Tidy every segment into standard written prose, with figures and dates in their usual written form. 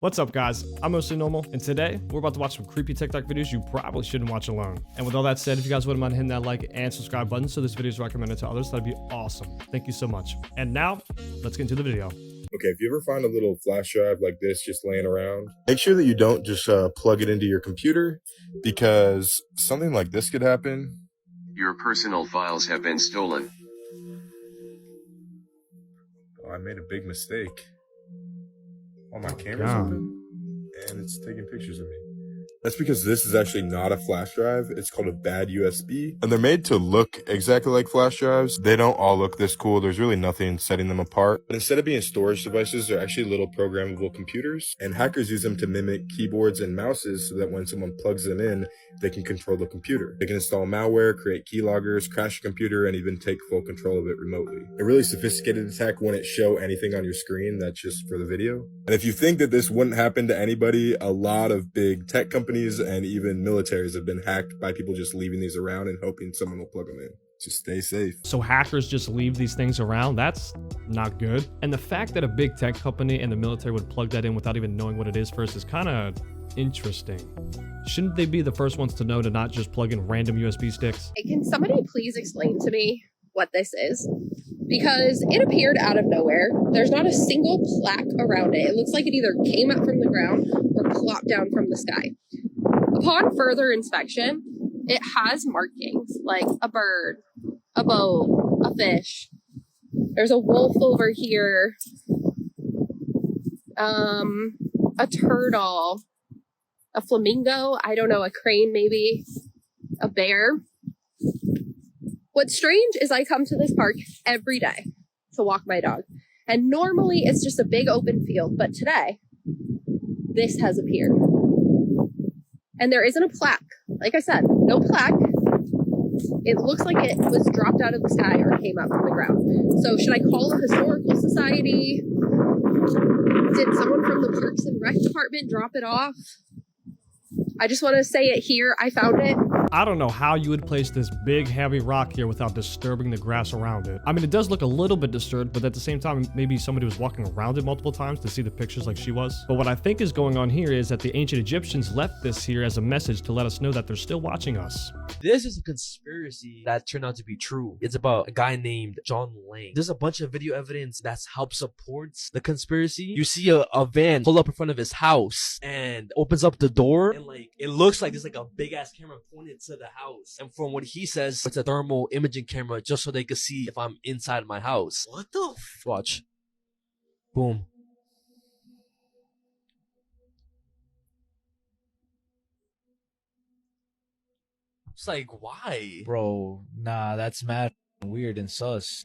What's up, guys? I'm Mostly Normal, and today we're about to watch some creepy TikTok videos you probably shouldn't watch alone. And with all that said, if you guys wouldn't mind hitting that like and subscribe button so this video is recommended to others, that'd be awesome. Thank you so much. And now, let's get into the video. Okay, if you ever find a little flash drive like this just laying around, make sure that you don't just plug it into your computer, because something like this could happen. Your personal files have been stolen. Oh, I made a big mistake. Oh, my camera's God. open, and it's taking pictures of me. That's because this is actually not a flash drive. It's called a bad USB. And they're made to look exactly like flash drives. They don't all look this cool. There's really nothing setting them apart. But instead of being storage devices, they're actually little programmable computers. And hackers use them to mimic keyboards and mouses so that when someone plugs them in, they can control the computer. They can install malware, create keyloggers, crash a computer, and even take full control of it remotely. A really sophisticated attack wouldn't show anything on your screen. That's just for the video. And if you think that this wouldn't happen to anybody, a lot of big tech companies and even militaries have been hacked by people just leaving these around and hoping someone will plug them in. Just stay safe. So hackers just leave these things around? That's not good. And the fact that a big tech company and the military would plug that in without even knowing what it is first is kind of interesting. Shouldn't they be the first ones to know to not just plug in random USB sticks? Can somebody please explain to me what this is? Because it appeared out of nowhere. There's not a single plaque around it. It looks like it either came up from the ground or plopped down from the sky. Upon further inspection, it has markings like a bird, a boat, a fish. There's a wolf over here, a turtle, a flamingo, I don't know, a crane maybe, a bear. What's strange is I come to this park every day to walk my dog. And normally it's just a big open field, but today this has appeared. And there isn't a plaque. Like I said, no plaque. It looks like it was dropped out of the sky or came up from the ground. So should I call a historical society? Did someone from the Parks and Rec department drop it off? I just want to say it here. I found it. I don't know how you would place this big heavy rock here without disturbing the grass around it. I mean, it does look a little bit disturbed, but at the same time, maybe somebody was walking around it multiple times to see the pictures like she was. But what I think is going on here is that the ancient Egyptians left this here as a message to let us know that they're still watching us. This is a conspiracy that turned out to be true. It's about a guy named John Lang. There's a bunch of video evidence that's help supports the conspiracy. You see a van pull up in front of his house and opens up the door, and like it looks like there's like a big ass camera pointed to the house. And from what he says, it's a thermal imaging camera just so they can see if I'm inside my house. What the watch. Boom. It's like, why? Bro, nah, that's mad weird and sus.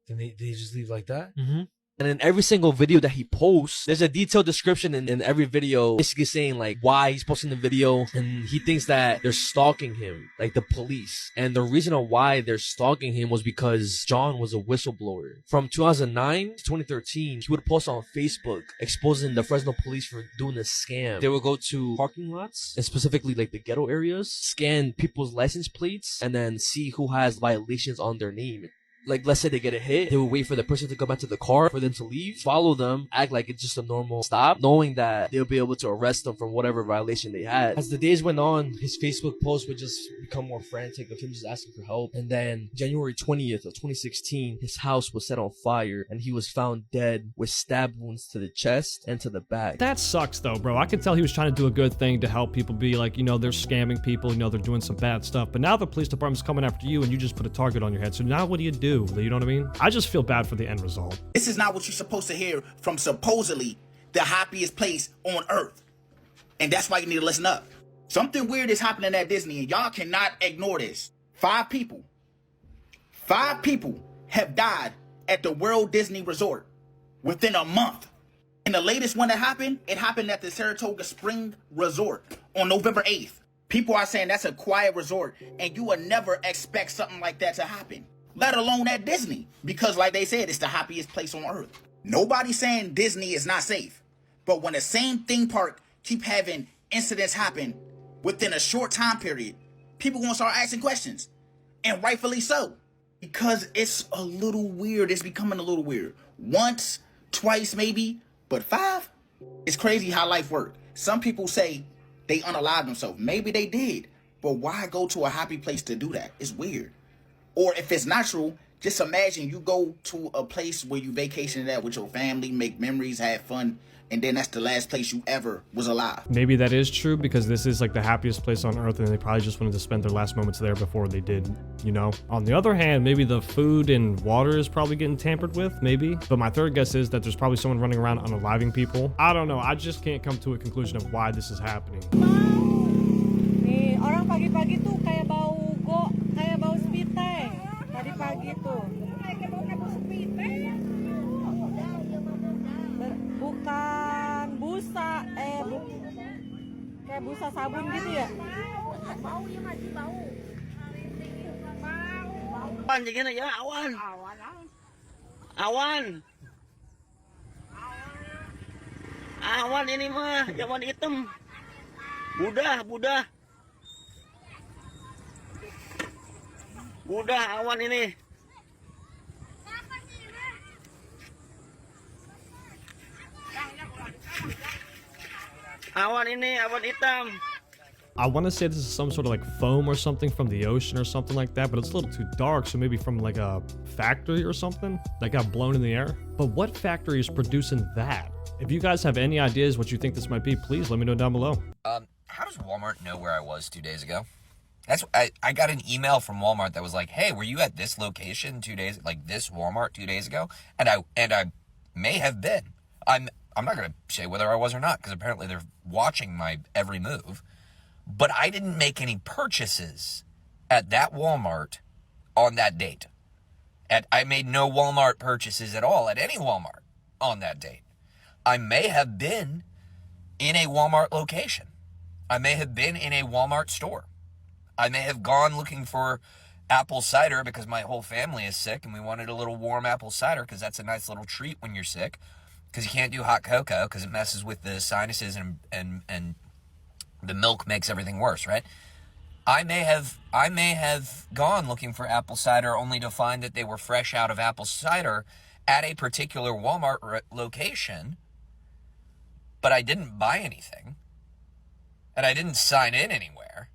Did they just leave like that? Mm-hmm. And in every single video that he posts, there's a detailed description in every video, basically saying like why he's posting the video, and he thinks that they're stalking him, like the police. And the reason of why they're stalking him was because John was a whistleblower. From 2009 to 2013, he would post on Facebook exposing the Fresno police for doing a scam. They would go to parking lots, and specifically like the ghetto areas, scan people's license plates, and then see who has violations on their name. Like, let's say they get a hit, they will wait for the person to go back to the car for them to leave, follow them, act like it's just a normal stop, knowing that they'll be able to arrest them from whatever violation they had. As the days went on, his Facebook posts would just become more frantic of him just asking for help. And then January 20th of 2016, his house was set on fire and he was found dead with stab wounds to the chest and to the back. That sucks though, bro. I could tell he was trying to do a good thing to help people be like, you know, they're scamming people, you know, they're doing some bad stuff. But now the police department's coming after you and you just put a target on your head. So now what do? You know what I mean? I just feel bad for the end result. This is not what you're supposed to hear from supposedly the happiest place on earth. And that's why you need to listen up. Something weird is happening at Disney, and y'all cannot ignore this. 5 people have died at the World Disney Resort within a month. And the latest one that happened, it happened at the Saratoga Spring Resort on November 8th. People are saying that's a quiet resort, and you would never expect something like that to happen, let alone at Disney, because like they said, it's the happiest place on earth. Nobody's saying Disney is not safe, but when the same theme park keep having incidents happen within a short time period, people gonna start asking questions, and rightfully so, because it's a little weird. It's becoming a little weird. Once, twice maybe, But 5? It's crazy how life works. Some people say they unalived themselves. Maybe they did. But why go to a happy place to do that? It's weird. Or if it's natural, just imagine you go to a place where you vacation at with your family, make memories, have fun, and then that's the last place you ever was alive. Maybe that is true because this is like the happiest place on earth and they probably just wanted to spend their last moments there before they did, you know? On the other hand, maybe the food and water is probably getting tampered with, maybe. But my third guess is that there's probably someone running around unaliving people. I don't know. I just can't come to a conclusion of why this is happening. Orang pagi-pagi tuh kayak bau spiteng. Tadi pagi tuh. Kayak bau spiteng. Bukan busa, kayak busa sabun gitu ya? Bau ya masih bau. Awan gini ya, awan. Awan ini mah, awan hitam. Budah awan ini. Awan hitam. I want to say this is some sort of like foam or something from the ocean or something like that, but it's a little too dark, so maybe from like a factory or something that got blown in the air. But what factory is producing that? If you guys have any ideas what you think this might be, please let me know down below. How does Walmart know where I was 2 days ago? I got an email from Walmart that was like, hey, were you at this location 2 days, like this Walmart 2 days ago? And I may have been. I'm not going to say whether I was or not, because apparently they're watching my every move. But I didn't make any purchases at that Walmart on that date. I made no Walmart purchases at all at any Walmart on that date. I may have been in a Walmart location. I may have been in a Walmart store. I may have gone looking for apple cider because my whole family is sick and we wanted a little warm apple cider because that's a nice little treat when you're sick, because you can't do hot cocoa because it messes with the sinuses and the milk makes everything worse, right? I may have gone looking for apple cider only to find that they were fresh out of apple cider at a particular Walmart location, but I didn't buy anything and I didn't sign in anywhere.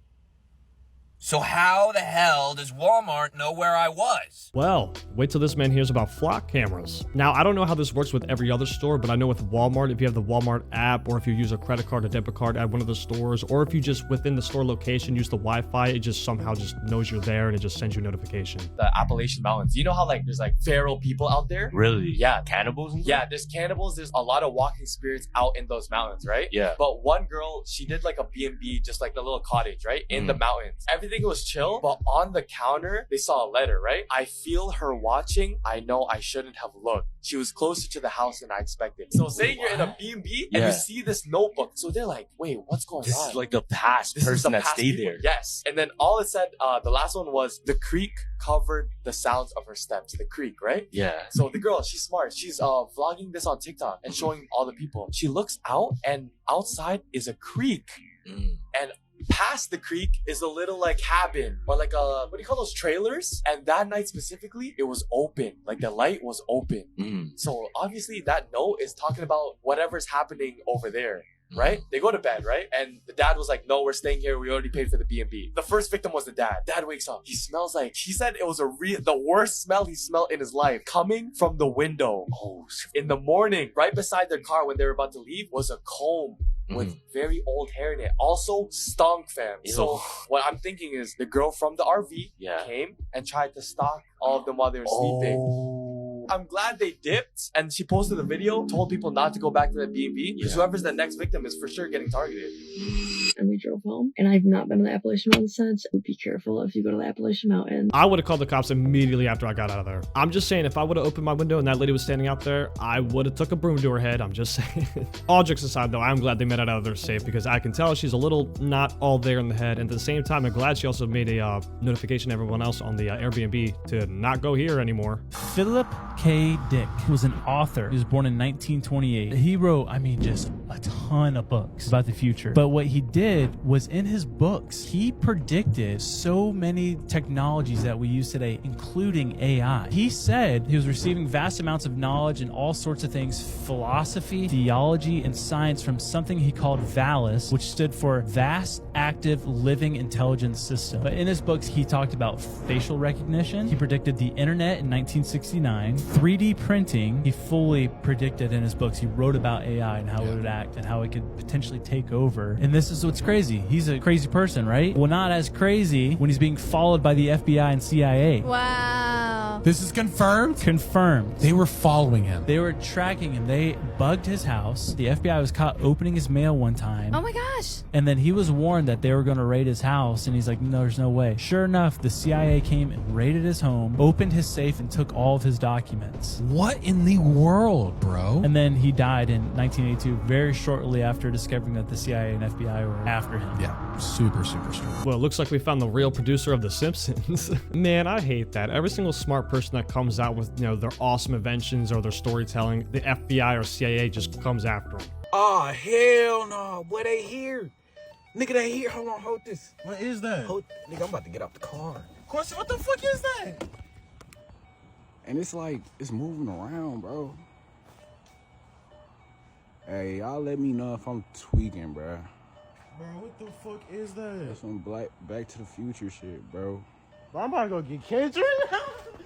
So how the hell does Walmart know where I was? Well, wait till this man hears about flock cameras. Now, I don't know how this works with every other store, but I know with Walmart, if you have the Walmart app, or if you use a credit card or debit card at one of the stores, or if you just within the store location use the Wi-Fi, it just somehow just knows you're there and it just sends you a notification. The Appalachian Mountains. You know how like there's like feral people out there? Really? Yeah. Cannibals? And Yeah, there's cannibals. There's a lot of walking spirits out in those mountains, right? Yeah. But one girl, she did like a B&B, just like a little cottage, right? In the mountains. Everything was chill, but on the counter, they saw a letter, right? I feel her watching. I know I shouldn't have looked. She was closer to the house than I expected. So saying you're in a B&B and Yeah. you see this notebook. So they're like, wait, what's going This on? is like the past This is person the that past stayed people. there. Yes. And then all it said, the last one was, the creek covered the sounds of her steps. The creek, right? Yeah. So the girl, she's smart. She's vlogging this on TikTok and showing all the people. She looks out and outside is a creek. And past the creek is a little like cabin or like a, what do you call those, trailers? And that night specifically, it was open. Like the light was open. So obviously that note is talking about whatever's happening over there. Right? They go to bed, right? And the dad was like, no, we're staying here. We already paid for the B&B. The first victim was the dad. Dad wakes up. He smells like, he said it was the worst smell he smelled in his life, coming from the window. Oh, in the morning, right beside their car when they were about to leave was a comb with very old hair in it. Also stunk, fam. Ew. So what I'm thinking is the girl from the RV came and tried to stalk all of them while they were sleeping. I'm glad they dipped, and she posted a video, told people not to go back to that B&B, because whoever's the next victim is for sure getting targeted. And we drove home, and I've not been to the Appalachian Mountains since. Be careful if you go to the Appalachian Mountains. I would have called the cops immediately after I got out of there. I'm just saying, if I would have opened my window and that lady was standing out there, I would have took a broom to her head. I'm just saying. All jokes aside, though, I'm glad they made it out of there safe, because I can tell she's a little not all there in the head. And at the same time, I'm glad she also made a notification to everyone else on the Airbnb to not go here anymore. Philip K. Dick was an author. He was born in 1928. He wrote, just a ton ton of books about the future. But what he did was in his books, he predicted so many technologies that we use today, including AI. He said he was receiving vast amounts of knowledge in all sorts of things, philosophy, theology, and science from something he called VALIS, which stood for Vast Active Living Intelligence System. But in his books, he talked about facial recognition. He predicted the internet in 1969, 3D printing. He fully predicted in his books. He wrote about AI and how it would act and how it could potentially take over. And this is what's crazy. He's a crazy person, right? Well, not as crazy when he's being followed by the FBI and CIA. Wow. This is confirmed? Confirmed. They were following him. They were tracking him. They bugged his house. The FBI was caught opening his mail one time. Oh my gosh. And then he was warned that they were going to raid his house. And he's like, no, there's no way. Sure enough, the CIA came and raided his home, opened his safe, and took all of his documents. What in the world, bro? And then he died in 1982, very shortly after discovering that the CIA and FBI were after him. Yeah, super strange. Well, it looks like we found the real producer of The Simpsons. Man, I hate that. Every single smart person that comes out with, you know, their awesome inventions or their storytelling, the FBI or CIA just comes after them. Oh, hell no. Boy, they here. Nigga, they here. Hold on, hold this. What is that? Nigga, I'm about to get out the car. Corsi, what the fuck is that? And it's like, it's moving around, bro. Hey, y'all let me know if I'm tweaking, bro. Bro, what the fuck is that? That's some Back to the Future shit, bro. I'm about to go get Kendrick.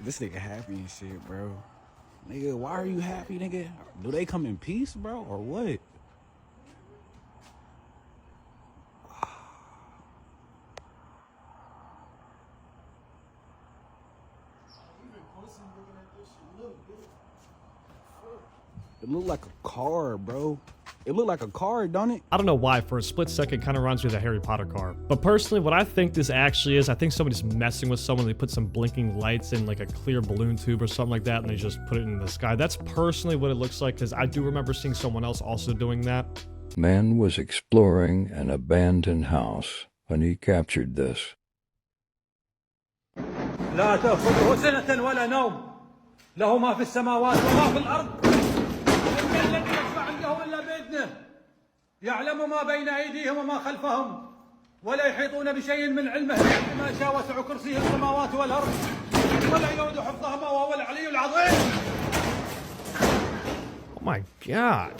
This nigga happy and shit, bro. Nigga, why are you happy, nigga? Do they come in peace, bro, or what? It look like a car, bro. It look like a car, don't it? I don't know why, for a split second, kind of reminds me of the Harry Potter car. But personally, what I think this actually is, I think somebody's messing with someone. They put some blinking lights in like a clear balloon tube or something like that, and they just put it in the sky. That's personally what it looks like, because I do remember seeing someone else also doing that. Man was exploring an abandoned house when he captured this. لا تأخذه سنة ولا نوم له ما في السماوات وما في الأرض من الذي يشفع عنده إلا بإذنه يعلم ما بين أيديهم وما خلفهم ولا يحيطون بشيء من علمه إلا بما شاء وسع كرسيه السماوات والأرض ولا يؤود حفظهما وهو العلي العظيم. Oh my god.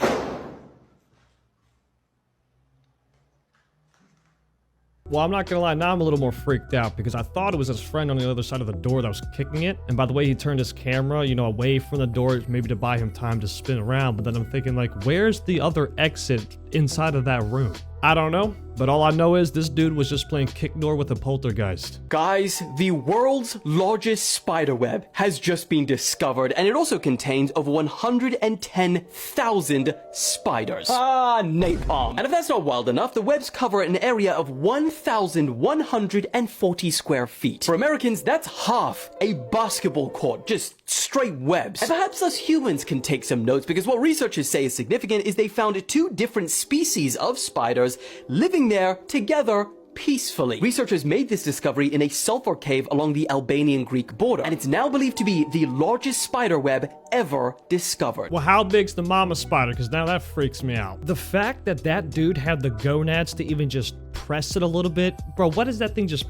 Well, I'm not gonna lie, now I'm a little more freaked out because I thought it was his friend on the other side of the door that was kicking it. And by the way, he turned his camera, you know, away from the door, maybe to buy him time to spin around. But then I'm thinking, like, where's the other exit inside of that room? I don't know, but all I know is this dude was just playing kick door with a poltergeist. Guys, the world's largest spider web has just been discovered, and it also contains over 110,000 spiders. Ah, napalm. And if that's not wild enough, the webs cover an area of 1,140 square feet. For Americans, that's half a basketball court, just straight webs. And perhaps us humans can take some notes, because what researchers say is significant is they found 2 different species of spiders living there together peacefully. Researchers made this discovery in a sulfur cave along the Albanian-Greek border, and it's now believed to be the largest spider web ever discovered. Well, how big's the mama spider? Because now that freaks me out. The fact that that dude had the gonads to even just press it a little bit, bro, what is that thing just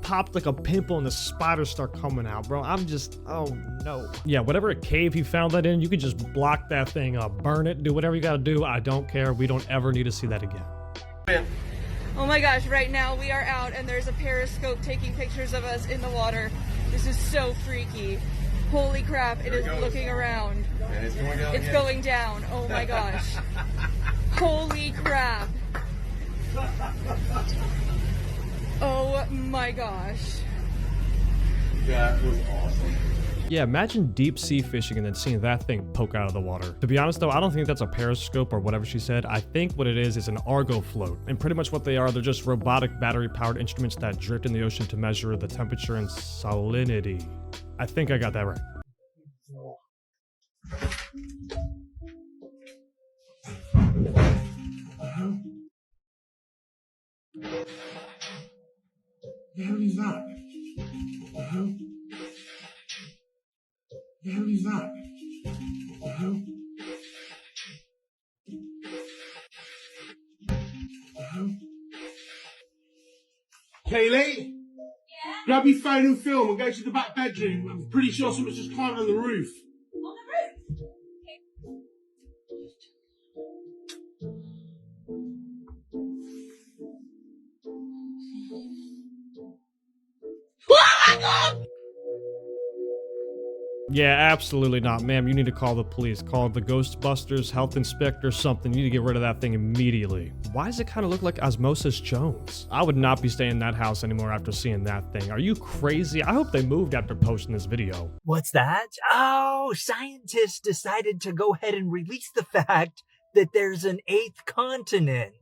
popped like a pimple and the spiders start coming out, bro? I'm just, oh no. Yeah, whatever cave he found that in, you could just block that thing up, burn it, do whatever you gotta do. I don't care. We don't ever need to see that again. Oh my gosh, right now we are out and there's a periscope taking pictures of us in the water. This is so freaky. Holy crap, it is looking around. And it's going down. It's going down. Oh my gosh. Holy crap. Oh my gosh. That was awesome. Yeah, imagine deep sea fishing and then seeing that thing poke out of the water. To be honest though, I don't think that's a periscope or whatever she said. I think what it is an Argo float. And pretty much what they are, they're just robotic battery-powered instruments that drift in the ocean to measure the temperature and salinity. I think I got that right. The hell is that? The hell? The hell is that? The hell? Kaylee? Yeah? Grab your phone and film and go to the back bedroom. I'm pretty sure someone's just climbed on the roof. On the roof? Yeah, absolutely not. Ma'am, you need to call the police. Call the Ghostbusters, health inspector, something. You need to get rid of that thing immediately. Why does it kind of look like Osmosis Jones? I would not be staying in that house anymore after seeing that thing. Are you crazy? I hope they moved after posting this video. What's that? Oh, scientists decided to go ahead and release the fact that there's an 8th continent.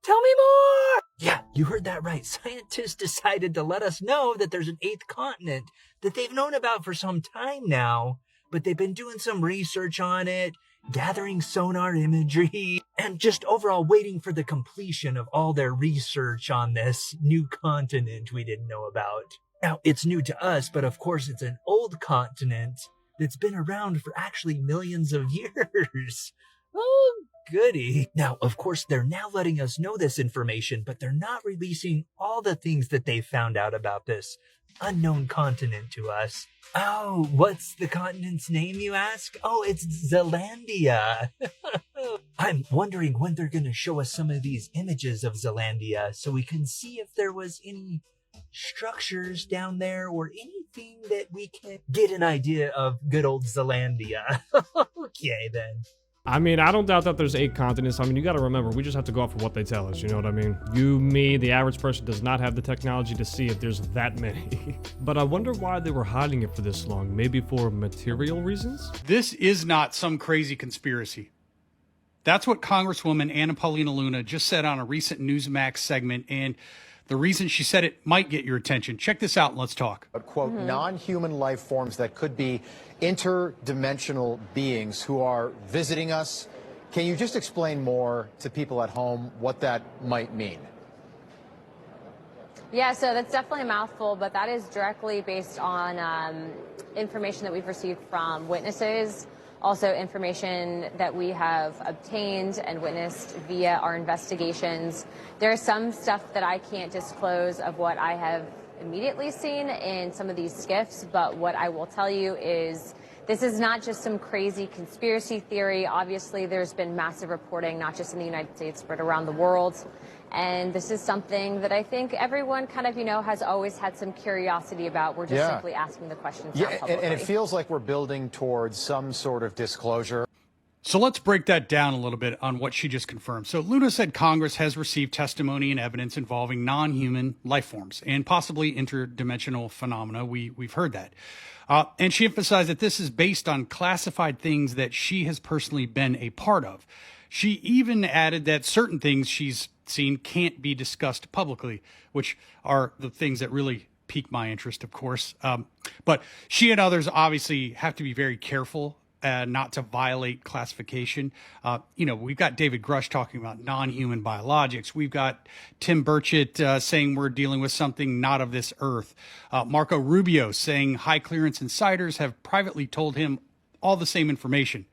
Tell me more! Yeah, you heard that right. Scientists decided to let us know that there's an 8th continent that they've known about for some time now, but they've been doing some research on it, gathering sonar imagery, and just overall waiting for the completion of all their research on this new continent we didn't know about. Now, it's new to us, but of course it's an old continent that's been around for actually millions of years. Oh, goody. Now, of course, they're now letting us know this information, but they're not releasing all the things that they found out about this unknown continent to us. Oh, what's the continent's name, you ask? Oh, it's Zealandia. I'm wondering when they're going to show us some of these images of Zealandia so we can see if there was any structures down there or anything that we can get an idea of good old Zealandia. Okay, then. I mean, I don't doubt that there's 8 continents. I mean, you got to remember, we just have to go off of what they tell us, you know what I mean? You, me, the average person does not have the technology to see if there's that many. But I wonder why they were hiding it for this long. Maybe for material reasons? This is not some crazy conspiracy. That's what Congresswoman Anna Paulina Luna just said on a recent Newsmax segment, and the reason she said it might get your attention. Check this out and let's talk. Quote, non-human life forms that could be interdimensional beings who are visiting us. Can you just explain more to people at home what that might mean? Yeah, so that's definitely a mouthful, but that is directly based on information that we've received from witnesses, also information that we have obtained and witnessed via our investigations. There is some stuff that I can't disclose of what I have immediately seen in some of these skiffs, but what I will tell you is this is not just some crazy conspiracy theory. Obviously, there's been massive reporting, not just in the United States, but around the world. And this is something that I think everyone kind of, has always had some curiosity about. We're just simply asking the questions. Yeah, and it feels like we're building towards some sort of disclosure. So let's break that down a little bit on what she just confirmed. So Luna said Congress has received testimony and evidence involving non-human life forms and possibly interdimensional phenomena. We've heard that. And she emphasized that this is based on classified things that she has personally been a part of. She even added that certain things she's seen can't be discussed publicly, which are the things that really pique my interest, of course. But she and others obviously have to be very careful not to violate classification. We've got David Grush talking about non-human biologics. We've got Tim Burchett saying we're dealing with something not of this earth. Marco Rubio saying high clearance insiders have privately told him all the same information.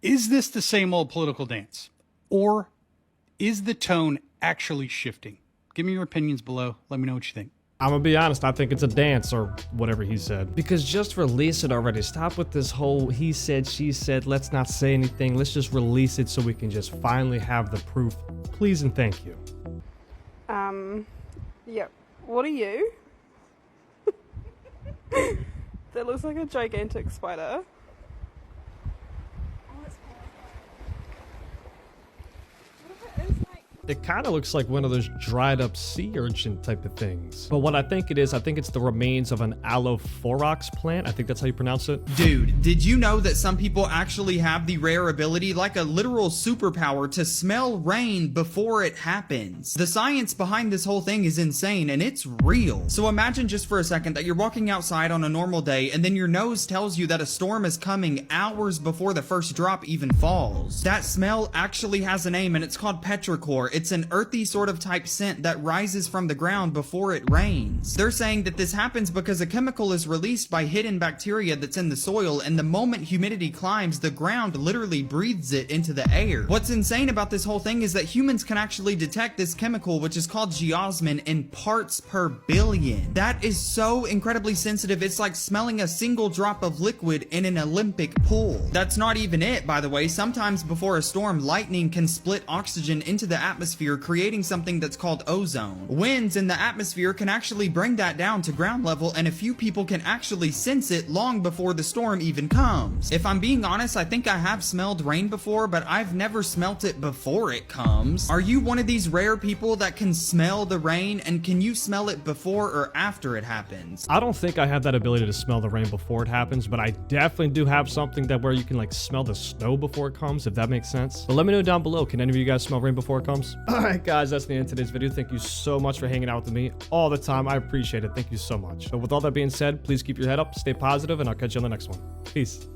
Is this the same old political dance? Or is the tone actually shifting? Give me your opinions below. Let me know what you think. I'm gonna be honest, I think it's a dance or whatever he said. Because just release it already. Stop with this whole he said, she said, let's not say anything. Let's just release it so we can just finally have the proof. Please and thank you. Yeah. What are you? That looks like a gigantic spider. It kind of looks like one of those dried up sea urchin type of things. But what I think it is, I think it's the remains of an Alophorox plant. I think that's how you pronounce it. Dude, did you know that some people actually have the rare ability, like a literal superpower, to smell rain before it happens? The science behind this whole thing is insane, and it's real. So imagine just for a second that you're walking outside on a normal day, and then your nose tells you that a storm is coming hours before the first drop even falls. That smell actually has a name, and it's called petrichor. It's an earthy sort of type scent that rises from the ground before it rains. They're saying that this happens because a chemical is released by hidden bacteria that's in the soil, and the moment humidity climbs, the ground literally breathes it into the air. What's insane about this whole thing is that humans can actually detect this chemical, which is called geosmin, in parts per billion. That is so incredibly sensitive, it's like smelling a single drop of liquid in an Olympic pool. That's not even it, by the way. Sometimes before a storm, lightning can split oxygen into the atmosphere, creating something that's called ozone. Winds in the atmosphere can actually bring that down to ground level, and a few people can actually sense it long before the storm even comes. If I'm being honest, I think I have smelled rain before, but I've never smelt it before it comes. Are you one of these rare people that can smell the rain, and can you smell it before or after it happens? I don't think I have that ability to smell the rain before it happens, but I definitely do have something that where you can like smell the snow before it comes, if that makes sense. But let me know down below, can any of you guys smell rain before it comes? Alright guys, that's the end of today's video. Thank you so much for hanging out with me all the time. I appreciate it. Thank you so much. But with all that being said, please keep your head up, stay positive, and I'll catch you on the next one. Peace.